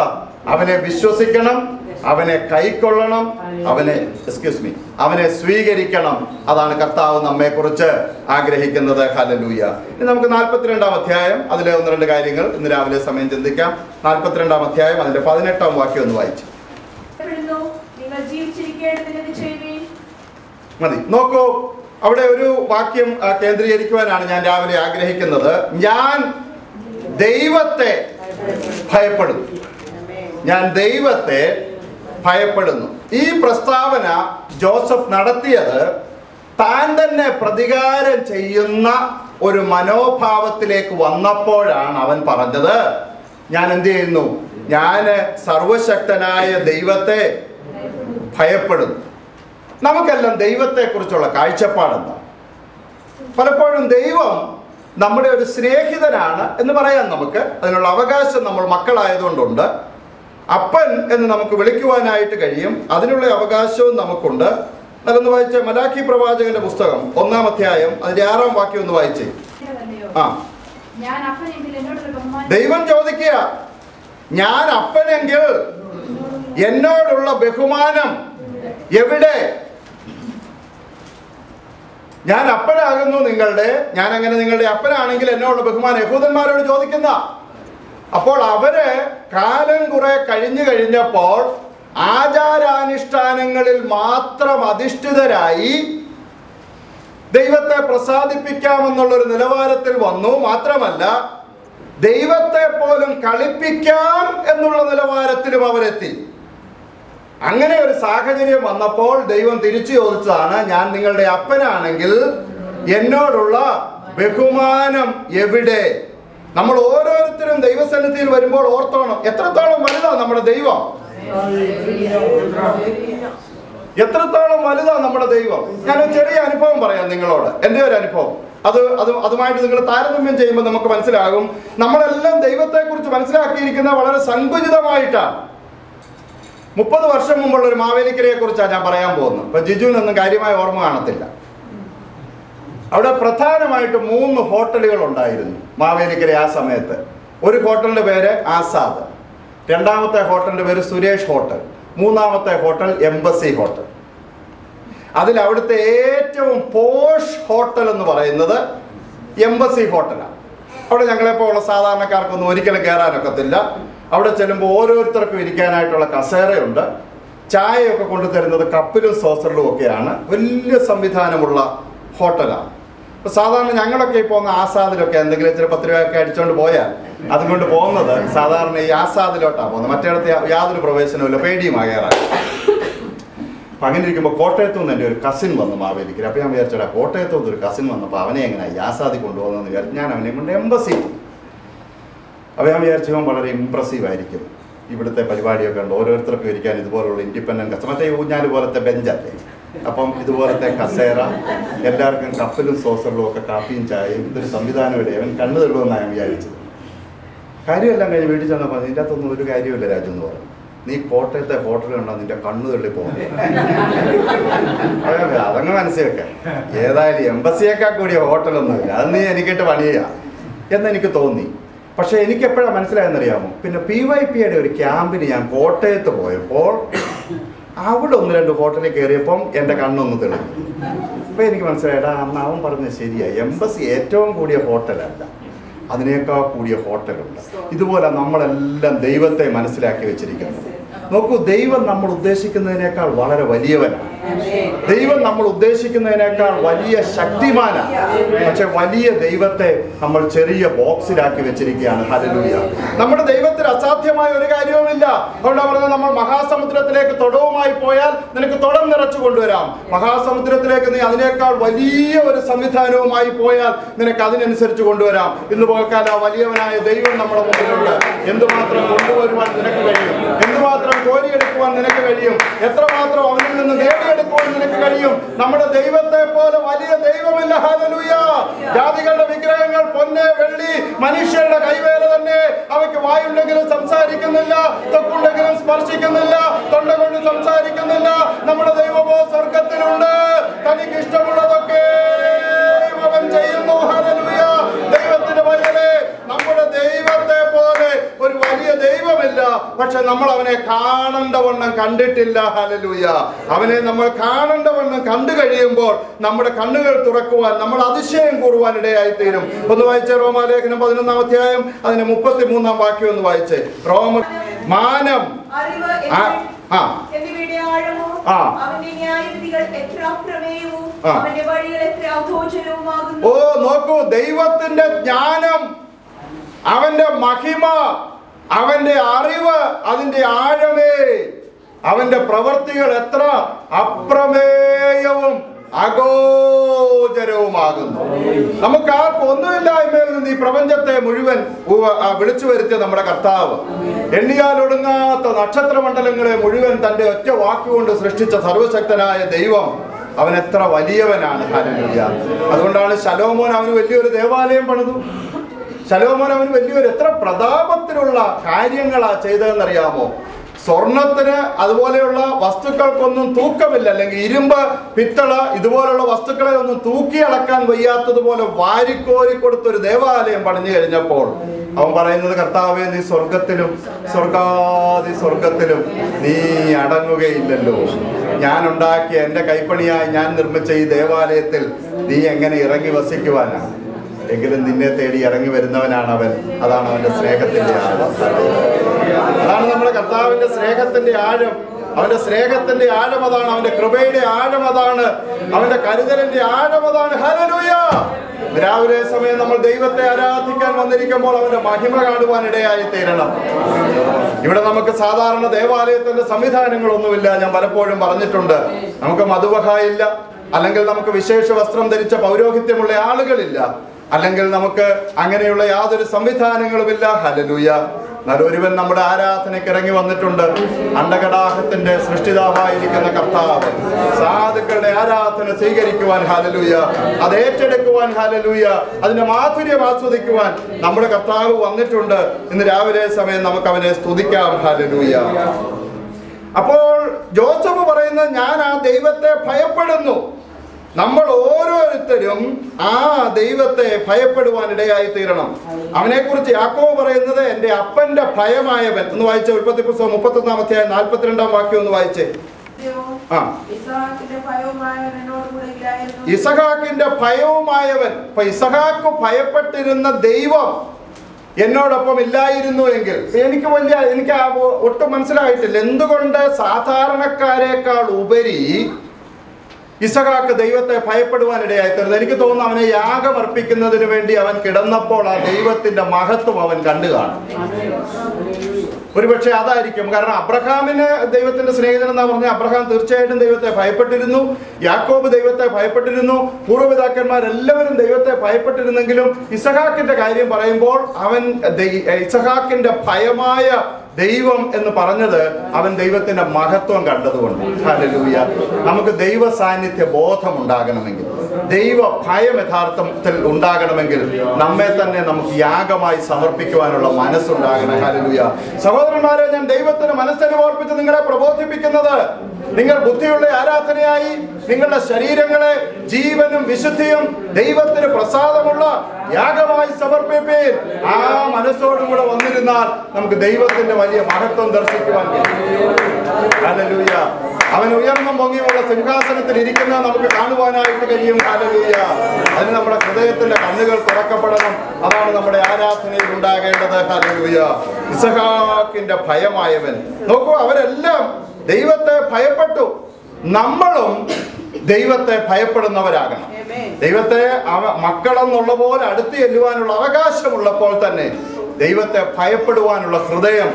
അവനെ വിശ്വസിക്കണം, അവനെ കൈക്കൊള്ളണം, അവനെ സ്വീകരിക്കണം. അതാണ് കർത്താവ് നമ്മെ കുറിച്ച് ആഗ്രഹിക്കുന്നത്. ഹല്ലേലൂയ. ഇനി നമുക്ക് 42-ാം അധ്യായം അതിലെ 1-2 കാര്യങ്ങൾ ഇന്ന് രാവിലെ സമയം ചിന്തിക്കാം. 42-ാം അധ്യായം അതിന്റെ 18-ാം വാക്യം ഒന്ന് വായിച്ചു മതി. നോക്കൂ, അവിടെ ഒരു വാക്യം കേന്ദ്രീകരിക്കുവാനാണ് ഞാൻ രാവിലെ ആഗ്രഹിക്കുന്നത്. ഞാൻ ദൈവത്തെ ഭയപ്പെടും. ഞാൻ ദൈവത്തെ ഭയപ്പെടുന്നു. ഈ പ്രസ്താവന ജോസഫ് നടത്തിയത് താൻ തന്നെ പ്രതികാരം ചെയ്യുന്ന ഒരു മനോഭാവത്തിലേക്ക് വന്നപ്പോഴാണ് അവൻ പറഞ്ഞത്, ഞാൻ എന്ത് ചെയ്യുന്നു, ഞാൻ സർവശക്തനായ ദൈവത്തെ ഭയപ്പെടുന്നു. നമുക്കെല്ലാം ദൈവത്തെക്കുറിച്ചുള്ള കാഴ്ചപ്പാടെന്താ? പലപ്പോഴും ദൈവം നമ്മുടെ ഒരു സ്നേഹിതനാണ് എന്ന് പറയാൻ നമുക്ക് അതിനുള്ള അവകാശം നമ്മൾ മക്കളായതുകൊണ്ടുണ്ട്. അപ്പൻ എന്ന് നമുക്ക് വിളിക്കുവാനായിട്ട് കഴിയും, അതിനുള്ള അവകാശവും നമുക്കുണ്ട്. അതൊന്ന് വായിച്ചേ, മലാഖി പ്രവാചകന്റെ പുസ്തകം 1-ാം അധ്യായം അതിന്റെ 6-ാം വാക്യം ഒന്ന് വായിച്ചേ. ദൈവം ചോദിക്കുക, ഞാൻ അപ്പനെങ്കിൽ എന്നോടുള്ള ബഹുമാനം എവിടെ? ഞാൻ അപ്പനാകുന്നു നിങ്ങളുടെ, ഞാൻ അങ്ങനെ നിങ്ങളുടെ അപ്പനാണെങ്കിൽ എന്നോടുള്ള ബഹുമാനം യഹൂദന്മാരോട് ചോദിക്കുന്ന. അപ്പോൾ അവര് കാലം കുറെ കഴിഞ്ഞപ്പോൾ ആചാരാനുഷ്ഠാനങ്ങളിൽ മാത്രം അധിഷ്ഠിതരായി ദൈവത്തെ പ്രസാദിപ്പിക്കാമെന്നുള്ളൊരു നിലവാരത്തിൽ വന്നു. മാത്രമല്ല ദൈവത്തെ പോലും കളിപ്പിക്കാം എന്നുള്ള നിലവാരത്തിലും അവരെത്തി. അങ്ങനെ ഒരു സാഹചര്യം വന്നപ്പോൾ ദൈവം തിരിച്ചു ചോദിച്ചതാണ്, ഞാൻ നിങ്ങളുടെ അപ്പനാണെങ്കിൽ എന്നോടുള്ള ബഹുമാനം എവിടെ? നമ്മൾ ഓരോരുത്തരും ദൈവസന്നിധിയിൽ വരുമ്പോൾ ഓർത്തോണം, എത്രത്തോളം വലുതാ നമ്മുടെ ദൈവം, എത്രത്തോളം വലുതാ നമ്മുടെ ദൈവം. ഞാനൊരു ചെറിയ അനുഭവം പറയാം നിങ്ങളോട്, എൻ്റെ ഒരു അനുഭവം. അതുമായിട്ട് നിങ്ങൾ താരതമ്യം ചെയ്യുമ്പോൾ നമുക്ക് മനസ്സിലാകും, നമ്മളെല്ലാം ദൈവത്തെക്കുറിച്ച് മനസ്സിലാക്കിയിരിക്കുന്നത് വളരെ സങ്കുചിതമായിട്ടാണ്. 30 വർഷം മുമ്പുള്ള ഒരു മാവേലിക്കരയെ കുറിച്ചാണ് ഞാൻ പറയാൻ പോകുന്നത്. ഇപ്പൊ ജിജുവിനൊന്നും കാര്യമായ ഓർമ്മ കാണത്തില്ല. അവിടെ പ്രധാനമായിട്ട് 3 ഹോട്ടലുകൾ ഉണ്ടായിരുന്നു മാവേലിക്കര ആ സമയത്ത്. ഒരു ഹോട്ടലിന്റെ പേര് ആസാദ്, രണ്ടാമത്തെ ഹോട്ടലിന്റെ പേര് സുരേഷ് ഹോട്ടൽ, മൂന്നാമത്തെ ഹോട്ടൽ എംബസി ഹോട്ടൽ. അതിൽ അവിടുത്തെ ഏറ്റവും പോഷ് ഹോട്ടൽ എന്ന് പറയുന്നത് എംബസി ഹോട്ടലാണ്. അവിടെ ഞങ്ങളെപ്പോലുള്ള സാധാരണക്കാർക്കൊന്നും ഒരിക്കലും കയറാനൊക്കത്തില്ല. അവിടെ ചെല്ലുമ്പോൾ ഓരോരുത്തർക്കും ഇരിക്കാനായിട്ടുള്ള കസേരയുണ്ട്. ചായയൊക്കെ കൊണ്ടുതരുന്നത് കപ്പിലും സോസറിലും ഒക്കെയാണ്. വലിയ സംവിധാനമുള്ള ഹോട്ടലാണ്. അപ്പോൾ സാധാരണ ഞങ്ങളൊക്കെ ഈ പോകുന്ന ആസാദിലൊക്കെ എന്തെങ്കിലും ഇച്ചിരി 10 രൂപയൊക്കെ അടിച്ചുകൊണ്ട് പോയാൽ അതുകൊണ്ട് പോകുന്നത് സാധാരണ ഈ ആസാദിലോട്ടാണ് പോകുന്നത്. മറ്റേടത്ത് യാതൊരു പ്രവേശനവുമില്ല, പേടിയുമാണ് കയറാൻ. അപ്പം അങ്ങനെ ഇരിക്കുമ്പോൾ കോട്ടയത്തു നിന്ന് എൻ്റെ ഒരു കസിൻ വന്നു മാവേലിക്കര. അപ്പോൾ ഞാൻ വിചാരിച്ചോടാ, കോട്ടയത്തു നിന്ന് ഒരു കസിൻ വന്നപ്പോൾ അവനെ എങ്ങനെയാണ് ആസാദി കൊണ്ടുപോകുന്നതെന്ന് വിചാരിച്ചു. ഞാൻ അവനെ കൊണ്ട് എംബസി. അപ്പോൾ ഞാൻ വിചാരിച്ചു ഇവൻ വളരെ ഇമ്പ്രസീവ് ആയിരിക്കും, ഇവിടുത്തെ പരിപാടിയൊക്കെ ഉണ്ട്, ഓരോരുത്തർക്കും ഇരിക്കാൻ ഇതുപോലുള്ള ഇൻഡിപെൻഡൻറ്റ് കസേര, മറ്റേ ഊഞ്ഞാൽ പോലത്തെ ബെഞ്ചല്ലേ, അപ്പം ഇതുപോലത്തെ കസേര, എല്ലാവർക്കും കപ്പിലും സോസറിലും ഒക്കെ കാപ്പിയും ചായയും, ഇതൊരു സംവിധാനമില്ല. അവൻ കണ്ണു തള്ളുമെന്നാണ് ഞാൻ വിചാരിച്ചത്. കാര്യമെല്ലാം കഴിഞ്ഞ് വീട്ടിൽ ചെന്നപ്പോൾ നിൻ്റെ അകത്തൊന്നും ഒരു കാര്യമില്ല രാജു എന്ന് പറഞ്ഞു, നീ കോട്ടയത്തെ ഹോട്ടലുണ്ടോ നിന്റെ കണ്ണു തള്ളി പോകുന്നത്. അതങ്ങ് മനസ്സിലൊക്കെ ഏതായാലും എംബസിയേക്കാൾ കൂടിയ ഹോട്ടലൊന്നുമില്ല, അത് നീ എനിക്കിട്ട് പണിയുക എന്നെനിക്ക് തോന്നി. പക്ഷേ എനിക്ക് എപ്പോഴാണ് മനസ്സിലായെന്നറിയാമോ, പിന്നെ PYPയുടെ ഒരു ക്യാമ്പിന് ഞാൻ കോട്ടയത്ത് പോയപ്പോൾ അവിടെ 1-2 ഹോട്ടലിൽ കയറിയപ്പം എൻ്റെ കണ്ണൊന്ന് തെളിഞ്ഞു. അപ്പോൾ എനിക്ക് മനസ്സിലായിട്ടാ, അന്ന് അവൻ പറഞ്ഞത് ശരിയായി, എംബസി ഏറ്റവും കൂടിയ ഹോട്ടലല്ല, അതിനേക്കാൾ കൂടിയ ഹോട്ടലുണ്ട്. ഇതുപോലെ നമ്മളെല്ലാം ദൈവത്തെ മനസ്സിലാക്കി വെച്ചിരിക്കുന്നു. നോക്കൂ, ദൈവം നമ്മൾ ഉദ്ദേശിക്കുന്നതിനേക്കാൾ വളരെ വലിയവനാണ്. ദൈവം നമ്മൾ ഉദ്ദേശിക്കുന്നതിനേക്കാൾ വലിയ ശക്തിമാനാണ്. പക്ഷെ വലിയ ദൈവത്തെ നമ്മൾ ചെറിയ ബോക്സിലാക്കി വെച്ചിരിക്കുകയാണ്. ഹല്ലേലൂയ. നമ്മുടെ ദൈവത്തിന് അസാധ്യമായ ഒരു കാര്യവുമില്ല. അതുകൊണ്ടാണ് പറഞ്ഞത്, നമ്മൾ മഹാസമുദ്രത്തിലേക്ക് തൊടവുമായി പോയാൽ നിനക്ക് തൊടം നിറച്ചു കൊണ്ടുവരാം. മഹാസമുദ്രത്തിലേക്ക് നീ അതിനേക്കാൾ വലിയ ഒരു സംവിധാനവുമായി പോയാൽ നിനക്ക് അതിനനുസരിച്ച് കൊണ്ടുവരാം. ഇന്ന് പോൽക്കാല വലിയവനായ ദൈവം നമ്മുടെ മുമ്പിലുണ്ട്. എന്തുമാത്രം കൊണ്ടുവരുവാൻ നിനക്ക് കഴിയും, എന്തുമാത്രം കോരിയെടുക്കുവാൻ നിനക്ക് കഴിയും, എത്രമാത്രം അവനിൽ നിന്ന് നേടിയെടുക്കുവാൻ നിനക്ക് കഴിയും. നമ്മുടെ ദൈവത്തെ പോലെ വലിയ ദൈവമില്ല. ഹല്ലേലൂയ. ജാതികളുടെ വിഗ്രഹങ്ങൾ പൊന്ന് വെള്ളി മനുഷ്യരുടെ കൈവേല തന്നെ. അവയ്ക്ക് വായുണ്ടെങ്കിലും സംസാരിക്കുന്നില്ല, തൊക്കുണ്ടെങ്കിലും സ്പർശിക്കുന്നില്ല, തൊണ്ട കൊണ്ട് സംസാരിക്കുന്നില്ല. നമ്മുടെ ദൈവമോ സ്വർഗത്തിലുണ്ട്, തനിക്ക് ഇഷ്ടമുള്ളതൊക്കെ അവൻ ചെയ്യുന്നു. ഹല്ലേലൂയ. ദൈവത്തിന്റെ വയലേ, നമ്മുടെ ദൈവത്തെ പോലെ ഒരു വലിയ ദൈവമില്ല. പക്ഷെ നമ്മൾ അവനെ കാണേണ്ടവണ്ണം കണ്ടിട്ടില്ല. ഹല്ലേലൂയ. അവനെ നമ്മൾ കാണേണ്ടവണ്ണം കണ്ടു കഴിയുമ്പോൾ നമ്മുടെ കണ്ണുകൾ തുറക്കുവാൻ, നമ്മൾ അതിശയം കൂറുവാൻ ഇടയായി തീരും. ഒന്ന് വായിച്ചേ, റോമാലേഖനം 11-ാം അധ്യായം അതിന് 33-ാം വാക്യം ഒന്ന് വായിച്ചേ. മാനം, ഓ നോക്കൂ, ദൈവത്തിന്റെ ജ്ഞാനം, അവന്റെ മഹിമ, അവന്റെ അറിവ്, അതിന്റെ ആഴമേ അവന്റെ പ്രവൃത്തികൾ എത്ര അപ്രമേയവും അഗോചരവുമാകുന്നു. നമുക്ക് ആർക്കും ഒന്നുമില്ലായ്മയിൽ നിന്ന് ഈ പ്രപഞ്ചത്തെ മുഴുവൻ വിളിച്ചു വരുത്തിയ നമ്മുടെ കർത്താവ്, എണ്ണിയാലൊടുങ്ങാത്ത നക്ഷത്രമണ്ഡലങ്ങളെ മുഴുവൻ തന്റെ ഒറ്റ വാക്കുകൊണ്ട് സൃഷ്ടിച്ച സർവശക്തനായ ദൈവം, അവൻ എത്ര വലിയവനാണ്. ഹല്ലേലൂയ. അതുകൊണ്ടാണ് ശലോമോൻ അവന് വലിയൊരു ദേവാലയം പണിതു. ശലോമോൻ അവന് വലിയൊരു എത്ര പ്രതാപത്തിലുള്ള കാര്യങ്ങളാ ചെയ്തതെന്നറിയാമോ? സ്വർണത്തിന് അതുപോലെയുള്ള വസ്തുക്കൾക്കൊന്നും തൂക്കമില്ല, അല്ലെങ്കിൽ ഇരുമ്പ്, പിത്തള ഇതുപോലുള്ള വസ്തുക്കളെ ഒന്നും തൂക്കി അളക്കാൻ വയ്യാത്തതുപോലെ വാരിക്കോരി കൊടുത്തൊരു ദേവാലയം പണിഞ്ഞു കഴിഞ്ഞപ്പോൾ അവൻ പറയുന്നത്, കർത്താവേ, നീ സ്വർഗത്തിലും സ്വർഗാദി സ്വർഗത്തിലും നീ അടങ്ങുകയില്ലല്ലോ. ഞാൻ ഉണ്ടാക്കിയ എൻ്റെ കൈപ്പണിയായി ഞാൻ നിർമ്മിച്ച ഈ ദേവാലയത്തിൽ നീ എങ്ങനെ ഇറങ്ങി വസിക്കുവാനാണ്? എങ്കിലും നിന്നെ തേടി ഇറങ്ങി വരുന്നവനാണ് അവൻ. അതാണ് അവന്റെ സ്നേഹത്തിന്റെ ആഴം. അതാണ് നമ്മുടെ കർത്താവിന്റെ സ്നേഹത്തിന്റെ ആഴം. അവന്റെ സ്നേഹത്തിന്റെ ആഴം അതാണ്. അവന്റെ കൃപയുടെ ആഴം അതാണ്. അവന്റെ കരുതലിന്റെ ആഴം അതാണ്. ഹല്ലേലൂയ. രാവിലെ സമയം നമ്മൾ ദൈവത്തെ ആരാധിക്കാൻ വന്നിരിക്കുമ്പോൾ അവന്റെ മഹിമ കാണുവാൻ ഇടയായി തീരണം. ഇവിടെ നമുക്ക് സാധാരണ ദേവാലയത്തിന്റെ സംവിധാനങ്ങളൊന്നുമില്ല. ഞാൻ പലപ്പോഴും പറഞ്ഞിട്ടുണ്ട്. നമുക്ക് മധുവഹ ഇല്ല, അല്ലെങ്കിൽ നമുക്ക് വിശേഷ വസ്ത്രം ധരിച്ച പൗരോഹിത്യമുള്ള ആളുകളില്ല, അല്ലെങ്കിൽ നമുക്ക് അങ്ങനെയുള്ള യാതൊരു സംവിധാനങ്ങളുമില്ല. ഹല്ലേലൂയ. എന്നാൽ ഒരുവൻ നമ്മുടെ ആരാധനയ്ക്ക് ഇറങ്ങി വന്നിട്ടുണ്ട്. അണ്ടകടാഹത്തിന്റെ സൃഷ്ടിതാവായിരിക്കുന്ന കർത്താവ് സാധുക്കളുടെ ആരാധന സ്വീകരിക്കുവാൻ, ഹല്ലേലൂയ, അത് ഏറ്റെടുക്കുവാൻ, ഹല്ലേലൂയ, അതിന്റെ മാധുര്യം ആസ്വദിക്കുവാൻ നമ്മുടെ കർത്താവ് വന്നിട്ടുണ്ട്. ഇന്ന് രാവിലെ സമയം നമുക്ക് അവനെ സ്തുതിക്കാം. ഹല്ലേലൂയ. അപ്പോൾ ജോസഫ് പറയുന്നത്, ഞാൻ ആ ദൈവത്തെ ഭയപ്പെടുന്നു. നമ്മൾ ഓരോരുത്തരും ആ ദൈവത്തെ ഭയപ്പെടുവാൻ ഇടയായി തീരണം. അവനെ കുറിച്ച് യാക്കോബ് പറയുന്നത്, എന്റെ അപ്പന്റെ ഭയമായവൻ. ഒന്ന് വായിച്ച ഉൽപ്പത്തി പുസ്തകം 31-ാം അധ്യായം 42-ാം വാക്യം ഒന്ന് വായിച്ചേ. ഇസഹാക്കിന്റെ ഭയവുമായവൻ. അപ്പൊ ഇസഹാക്ക് ഭയപ്പെട്ടിരുന്ന ദൈവം എന്നോടൊപ്പം ഇല്ലായിരുന്നു എങ്കിൽ എനിക്ക് ഒട്ടും മനസ്സിലായിട്ടില്ല എന്തുകൊണ്ട് സാധാരണക്കാരേക്കാൾ ഉപരി ഇസഹാക്ക് ദൈവത്തെ ഭയപ്പെടുവാനിടയായി തീർന്നു. എനിക്ക് തോന്നുന്നു അവനെ യാഗം അർപ്പിക്കുന്നതിന് വേണ്ടി അവൻ കിടന്നപ്പോൾ ആ ദൈവത്തിന്റെ മഹത്വം അവൻ കണ്ടു കാണും. ഒരുപക്ഷെ അതായിരിക്കും. കാരണം അബ്രഹാമിന് ദൈവത്തിന്റെ സ്നേഹിതൻ എന്നാ പറഞ്ഞ അബ്രഹാം തീർച്ചയായിട്ടും ദൈവത്തെ ഭയപ്പെട്ടിരുന്നു. യാക്കോബ് ദൈവത്തെ ഭയപ്പെട്ടിരുന്നു. പൂർവ്വപിതാക്കന്മാരെല്ലാവരും ദൈവത്തെ ഭയപ്പെട്ടിരുന്നെങ്കിലും ഇസഹാക്കിന്റെ കാര്യം പറയുമ്പോൾ അവൻ ഇസഹാക്കിന്റെ ഭയമായ ദൈവം എന്ന് പറഞ്ഞത് അവൻ ദൈവത്തിന്റെ മഹത്വം കണ്ടതുകൊണ്ട്. ഹല്ലേലൂയ. നമുക്ക് ദൈവ സാന്നിധ്യ ബോധം ഉണ്ടാകണമെങ്കിൽ, ദൈവ ഭയം യഥാർത്ഥത്തിൽ ഉണ്ടാകണമെങ്കിൽ നമ്മെ തന്നെ നമുക്ക് യാഗമായി സമർപ്പിക്കുവാനുള്ള മനസ്സുണ്ടാകണം. ഹല്ലേലൂയ. സഹോദരന്മാരെ, ഞാൻ ദൈവത്തിന് മനസ്സനുവർപ്പിച്ച് നിങ്ങളെ പ്രബോധിപ്പിക്കുന്നത്, നിങ്ങൾ ബുദ്ധിയുള്ള ആരാധനയായി നിങ്ങളുടെ ശരീരങ്ങളെ ജീവനും വിശുദ്ധിയും ദൈവത്തിന് പ്രസാദമുള്ള യാഗമായി സമർപ്പിപ്പീൻ. ആ മനസ്സോടുകൂടെ വന്നിരുന്നാൽ നമുക്ക് ദൈവത്തിന്റെ വലിയ മഹത്വം ദർശിക്കുവാൻ കഴിയും. ഹല്ലേലൂയ. അവൻ ഉയർന്നും പൊങ്ങിയുള്ള സിംഹാസനത്തിൽ ഇരിക്കുന്നത് നമുക്ക് കാണുവാനായിട്ട് കഴിയും. ഹല്ലേലൂയ. അതിന് നമ്മുടെ ഹൃദയത്തിന്റെ കണ്ണുകൾ തുറക്കപ്പെടണം. അതാണ് നമ്മുടെ ആരാധനയിൽ ഉണ്ടാകേണ്ടത്. ഹല്ലേലൂയ. ഇസഹാക്കിന്റെ ഭയമായവൻ. നോക്കൂ, അവരെല്ലാം ദൈവത്തെ ഭയപ്പെട്ടു. നമ്മളും ദൈവത്തെ ഭയപ്പെടുന്നവരാകണം. ദൈവത്തെ മക്കളെന്നുള്ള പോലെ അടുത്ത് ചെല്ലുവാനുള്ള അവകാശമുള്ളപ്പോൾ തന്നെ ദൈവത്തെ ഭയപ്പെടുവാനുള്ള ഹൃദയം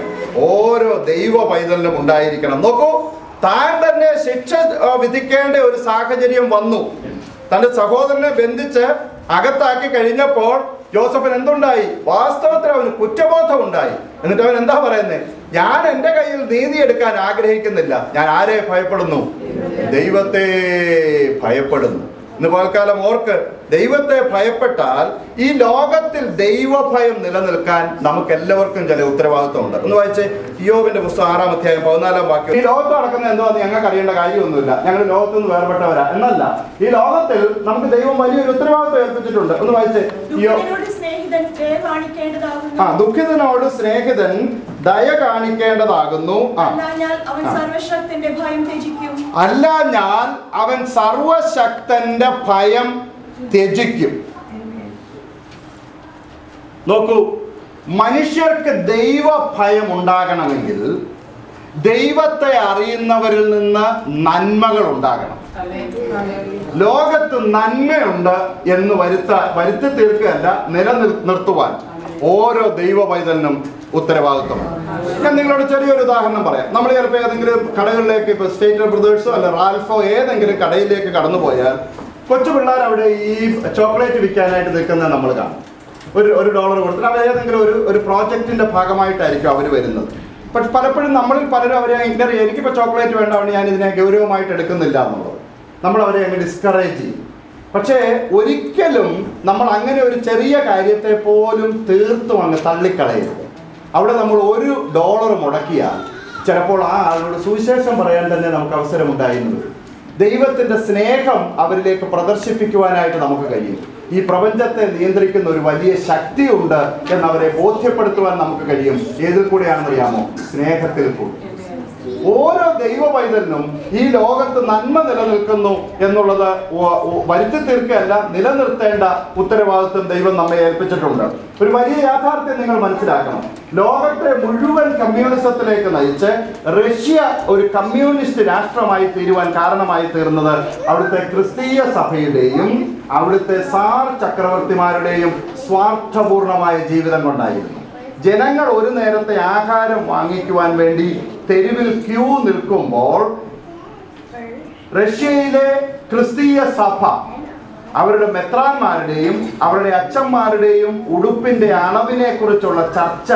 ഓരോ ദൈവ പൈതലിനും ഉണ്ടായിരിക്കണം. നോക്കൂ, താൻ തന്നെ ശിക്ഷ വിധിക്കേണ്ട ഒരു സാഹചര്യം വന്നു. തന്റെ സഹോദരനെ ബന്ധിച്ച് അകത്താക്കി കഴിഞ്ഞപ്പോൾ ജോസഫിന് എന്തുണ്ടായി? വാസ്തവത്തിൽ അവന് കുറ്റബോധം ഉണ്ടായി. എന്നിട്ട് അവൻ എന്താ പറയുന്നത്? ഞാൻ എൻ്റെ കയ്യിൽ നീതി എടുക്കാൻ ആഗ്രഹിക്കുന്നില്ല. ഞാൻ ആരെ ഭയപ്പെടുന്നു? ദൈവത്തെ ഭയപ്പെടുന്നു. ഇന്ന് പകൽക്കാലം ഓർക്ക്, ദൈവത്തെ ഭയപ്പെട്ടാൽ ഈ ലോകത്തിൽ ദൈവഭയം നിലനിൽക്കാൻ നമുക്ക് എല്ലാവർക്കും ചില ഉത്തരവാദിത്വമുണ്ട്. ഒന്ന് വായിച്ചേ, ഇയ്യോബിന്റെ പുസ്തകം 6-ാം അധ്യായം 14-ാം വാക്യം. ഈ ലോകത്ത് നടക്കുന്നത് എന്താണെന്ന് ഞങ്ങൾക്ക് അറിയേണ്ട കാര്യമൊന്നുമില്ല, ഞങ്ങൾ ലോകത്തിൽ നിന്ന് വേർപെട്ടവരാ എന്നല്ല. ഈ ലോകത്തിൽ നമുക്ക് ദൈവം വലിയൊരു ഉത്തരവാദിത്വം ഏൽപ്പിച്ചിട്ടുണ്ട്. ഒന്ന് വായിച്ചേ. ദുഃഖിതനോട് സ്നേഹിതൻ ദയ കാണിക്കേണ്ടതാകുന്നു. അല്ല ഞാൻ അവൻ സർവശക്തന്റെ ഭയം ത്യജിക്കും. നോക്കൂ, മനുഷ്യർക്ക് ദൈവ ഭയം ഉണ്ടാകണമെങ്കിൽ ദൈവത്തെ അറിയുന്നവരിൽ നിന്ന് നന്മകൾ ഉണ്ടാകണം. ലോകത്ത് നന്മയുണ്ട് എന്ന് വരുത്തി തീർക്കുകയല്ല, നിലനിർത്തുവാൻ ഓരോ ദൈവ പൈതലിനും ഉത്തരവാദിത്വമാണ്. ഞാൻ നിങ്ങളോട് ചെറിയൊരു ഉദാഹരണം പറയാം. നമ്മൾ ചിലപ്പോൾ ഏതെങ്കിലും കടകളിലേക്ക്, ഇപ്പോൾ സ്റ്റേറ്റ് ബ്രദേഴ്സോ അല്ല റാൽഫോ ഏതെങ്കിലും കടയിലേക്ക് കടന്നു പോയാൽ കൊച്ചു പിള്ളേർ അവിടെ ഈ ചോക്ലേറ്റ് വിൽക്കാനായിട്ട് നിൽക്കുന്നത് നമ്മൾ കാണും. $1 കൊടുത്തിട്ട് അവർ ഏതെങ്കിലും ഒരു പ്രോജക്റ്റിൻ്റെ ഭാഗമായിട്ടായിരിക്കും അവർ വരുന്നത്. പക്ഷെ പലപ്പോഴും നമ്മളിൽ പലരും അവരെ ഇങ്ങനെ എനിക്കിപ്പോൾ ചോക്ലേറ്റ് വേണ്ട, അവിടെ ഞാൻ ഇതിനെ ഗൗരവമായിട്ട് എടുക്കുന്നില്ല എന്നുള്ളത് നമ്മൾ അവരെ അങ്ങ് ഡിസ്കറേജ് ചെയ്യും. പക്ഷേ ഒരിക്കലും നമ്മൾ അങ്ങനെ ഒരു ചെറിയ കാര്യത്തെ പോലും തീർത്തും അങ്ങ് തള്ളിക്കളയരുത്. അവിടെ നമ്മൾ $1 മുടക്കിയാൽ ചിലപ്പോൾ ആ ആളോട് സുവിശേഷം പറയാൻ തന്നെ നമുക്ക് അവസരമുണ്ടായിരുന്നു. ദൈവത്തിൻ്റെ സ്നേഹം അവരിലേക്ക് പ്രദർശിപ്പിക്കുവാനായിട്ട് നമുക്ക് കഴിയും. ഈ പ്രപഞ്ചത്തെ നിയന്ത്രിക്കുന്ന ഒരു വലിയ ശക്തിയുണ്ട് എന്നവരെ ബോധ്യപ്പെടുത്തുവാൻ നമുക്ക് കഴിയും. ഏതിൽ കൂടെയാണെന്നറിയാമോ? സ്നേഹത്തിൽ കൂടി. ഓരോ ദൈവ പൈതലിനും ഈ ലോകത്ത് നന്മ നിലനിൽക്കുന്നു എന്നുള്ളത് വരുത്തി തീർക്കുകയല്ല, നിലനിർത്തേണ്ട ഉത്തരവാദിത്വം ദൈവം നമ്മെ ഏൽപ്പിച്ചിട്ടുണ്ട്. ഒരു വലിയ യാഥാർത്ഥ്യം നിങ്ങൾ മനസ്സിലാക്കണം. ലോകത്തെ മുഴുവൻ കമ്മ്യൂണിസത്തിലേക്ക് നയിച്ച് റഷ്യ ഒരു കമ്മ്യൂണിസ്റ്റ് രാഷ്ട്രമായി തീരുവാൻ കാരണമായി തീർന്നത് അവിടുത്തെ ക്രിസ്തീയ സഭയുടെയും അവിടുത്തെ സാർ ചക്രവർത്തിമാരുടെയും സ്വാർത്ഥപൂർണമായ ജീവിതം കൊണ്ടായിരുന്നു. ജനങ്ങൾ ഒരു നേരത്തെ ആഹാരം വാങ്ങിക്കുവാൻ വേണ്ടി തെരുവിൽ ക്യൂ നിൽക്കുമ്പോൾ റഷ്യയിലെ ക്രിസ്തീയ സഭ അവരുടെ മെത്രാന്മാരുടെയും അവരുടെ അച്ഛന്മാരുടെയും ഉടുപ്പിന്റെ അളവിനെ കുറിച്ചുള്ള ചർച്ച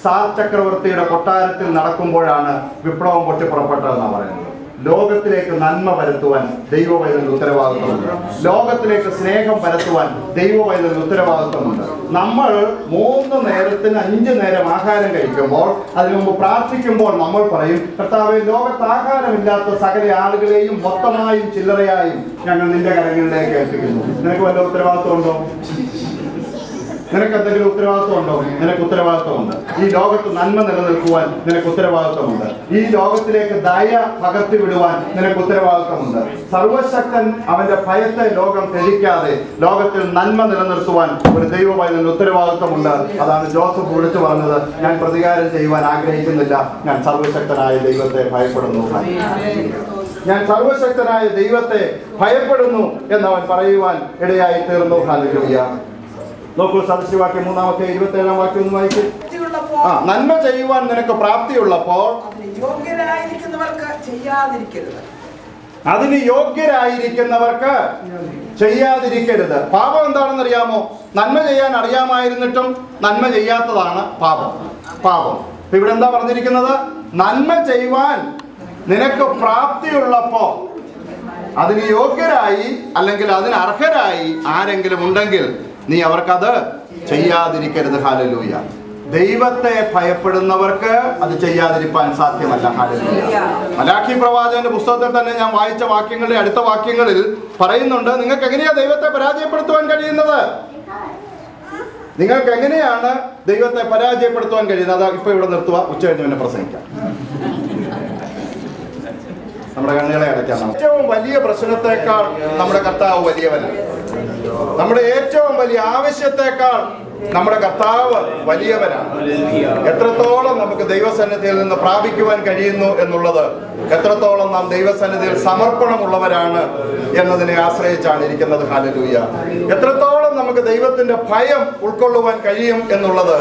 സാർ ചക്രവർത്തിയുടെ കൊട്ടാരത്തിൽ നടക്കുമ്പോഴാണ് വിപ്ലവം പൊട്ടിപ്പുറപ്പെട്ടതെന്നാണ് പറയുന്നത്. ലോകത്തിലേക്ക് നന്മ പരത്തുവാൻ ദൈവവൈദ്യന് ഉത്തരവാദിത്വമുണ്ട്. ലോകത്തിലേക്ക് സ്നേഹം പരത്തുവാൻ ദൈവവൈദ്യന് ഉത്തരവാദിത്വമുണ്ട്. നമ്മൾ 3 നേരത്തിന് 5 നേരം ആഹാരം കഴിക്കുമ്പോൾ അതിനു മുമ്പ് പ്രാർത്ഥിക്കുമ്പോൾ നമ്മൾ പറയും, കർത്താവേ, ലോകത്ത് ആഹാരമില്ലാത്ത സകല ആളുകളെയും മൊത്തമായും ചില്ലറയായും ഞങ്ങൾ നിന്റെ കരങ്ങളിലേക്ക് ഏൽപ്പിക്കുന്നു. നിനക്ക് വല്ല ഉത്തരവാദിത്വം ഉണ്ടോ? നിനക്ക് എന്തെങ്കിലും ഉത്തരവാദിത്വം ഉണ്ടോ? നിനക്ക് ഉത്തരവാദിത്വമുണ്ട്. ഈ ലോകത്ത് നന്മ നിലനിൽക്കുവാൻ നിനക്ക് ഉത്തരവാദിത്വമുണ്ട്. ഈ ലോകത്തിലേക്ക് ദയ പകർത്തി വിടുവാൻ നിനക്ക് ഉത്തരവാദിത്വമുണ്ട്. സർവശക്തൻ അവന്റെ ഭയത്തെ ലോകം ത്യജിക്കാതെ ലോകത്തിൽ നന്മ നിലനിർത്തുവാൻ ഒരു ദൈവവൈദ്യന് ഉത്തരവാദിത്വമുണ്ട്. അതാണ് ജോസഫ് വിളിച്ചു പറഞ്ഞത്, ഞാൻ പ്രതികാരം ചെയ്യുവാൻ ആഗ്രഹിക്കുന്നില്ല, ഞാൻ സർവശക്തനായ ദൈവത്തെ ഭയപ്പെടുന്നു. ഞാൻ സർവശക്തനായ ദൈവത്തെ ഭയപ്പെടുന്നു എന്നവൻ പറയുവാൻ ഇടയായി തീർന്നു. ഹല്ലേലൂയ. നോക്കൂ, സദൃശവാക്യം 3-ാമത്തെ 27-ാം വാക്യം ഒന്ന് വായിക്കും. നന്മ ചെയ്യുവാൻ നിനക്ക് പ്രാപ്തിയുള്ളപ്പോൾ അതിന് യോഗ്യരായിരിക്കുന്നവർക്ക് ചെയ്യാതിരിക്കരുത്. പാപം എന്താണെന്ന് അറിയാമോ? നന്മ ചെയ്യാൻ അറിയാമായിരുന്നിട്ടും നന്മ ചെയ്യാത്തതാണ് പാപം. ഇവിടെ എന്താ പറഞ്ഞിരിക്കുന്നത്? നന്മ ചെയ്യുവാൻ നിനക്ക് പ്രാപ്തിയുള്ളപ്പോ അതിന് യോഗ്യരായി അല്ലെങ്കിൽ അതിന് അർഹരായി ആരെങ്കിലും ഉണ്ടെങ്കിൽ നീ അവർക്കത് ചെയ്യാതിരിക്കരുത്. ഹല്ലേലൂയ. ദൈവത്തെ ഭയപ്പെടുന്നവർക്ക് അത് ചെയ്യാതിരിക്കാൻ സാധ്യമല്ല. ഹല്ലേലൂയ. മലാഖി പ്രവാചകന്റെ പുസ്തകത്തിൽ തന്നെ ഞാൻ വായിച്ച വാക്യങ്ങളുടെ അടുത്ത വാക്യങ്ങളിൽ പറയുന്നുണ്ട്, നിങ്ങൾക്ക് എങ്ങനെയാ ദൈവത്തെ പരാജയപ്പെടുത്തുവാൻ കഴിയുന്നത്? നിങ്ങൾക്ക് എങ്ങനെയാണ് ദൈവത്തെ പരാജയപ്പെടുത്തുവാൻ കഴിയുന്നത്? ഇപ്പൊ ഇവിടെ നിർത്തുക, ഉച്ച കഴിഞ്ഞ് പിന്നെ പ്രസംഗിക്കാം. നമ്മുടെ കണ്ണുകളെ അടയ്ക്കാം. ഏറ്റവും വലിയ പ്രശ്നത്തെക്കാൾ നമ്മുടെ കർത്താവ് വലിയവനാണ്. നമ്മുടെ ഏറ്റവും വലിയ ആവശ്യത്തെക്കാൾ നമ്മുടെ കർത്താവ് വലിയവനാണ്. എത്രത്തോളം നമുക്ക് ദൈവസന്നിധിയിൽ നിന്ന് പ്രാപിക്കുവാൻ കഴിയുന്നു എന്നുള്ളത്, എത്രത്തോളം നാം ദൈവസന്നിധിയിൽ സമർപ്പണമുള്ളവരാണ് എന്നതിനെ ആശ്രയിച്ചാണ് ഇരിക്കുന്നത്. ഹല്ലേലൂയ. എത്രത്തോളം നമുക്ക് ദൈവത്തിന്റെ ഭയം ഉൾക്കൊള്ളുവാൻ കഴിയും എന്നുള്ളത്,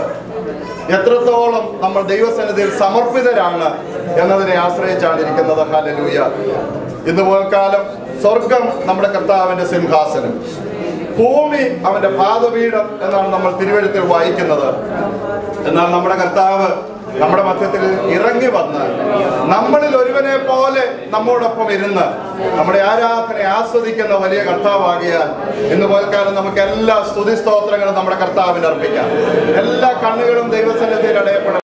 എത്രത്തോളം നമ്മൾ ദൈവസന്നിധിയിൽ സമർപ്പിതരാണ് എന്നതിനെ ആശ്രയിച്ചാണ് ഇരിക്കുന്നത്. ഹല്ലേലൂയ. ഇന്ന് പോൽക്കാലം സ്വർഗം നമ്മുടെ കർത്താവിന്റെ സിംഹാസനം, ഭൂമി അവന്റെ പാദപീഠം എന്നാണ് നമ്മൾ തിരുവെഴുത്തിൽ വായിക്കുന്നത്. എന്നാൽ നമ്മുടെ കർത്താവ് നമ്മുടെ മധ്യത്തിൽ ഇറങ്ങി വന്ന് നമ്മളിൽ ഒരുവനെ പോലെ നമ്മോടൊപ്പം ഇരുന്ന് നമ്മുടെ ആരാധന ആസ്വദിക്കുന്ന വലിയ കർത്താവാകിയാൽ ഇന്ന് പോൽക്കാലം നമുക്ക് എല്ലാ സ്തുതി സ്തോത്രങ്ങളും നമ്മുടെ കർത്താവിന് അർപ്പിക്കാം. എല്ലാ കണ്ണുകളും ദൈവസന്നിധിയിൽ അടയപ്പെടാം.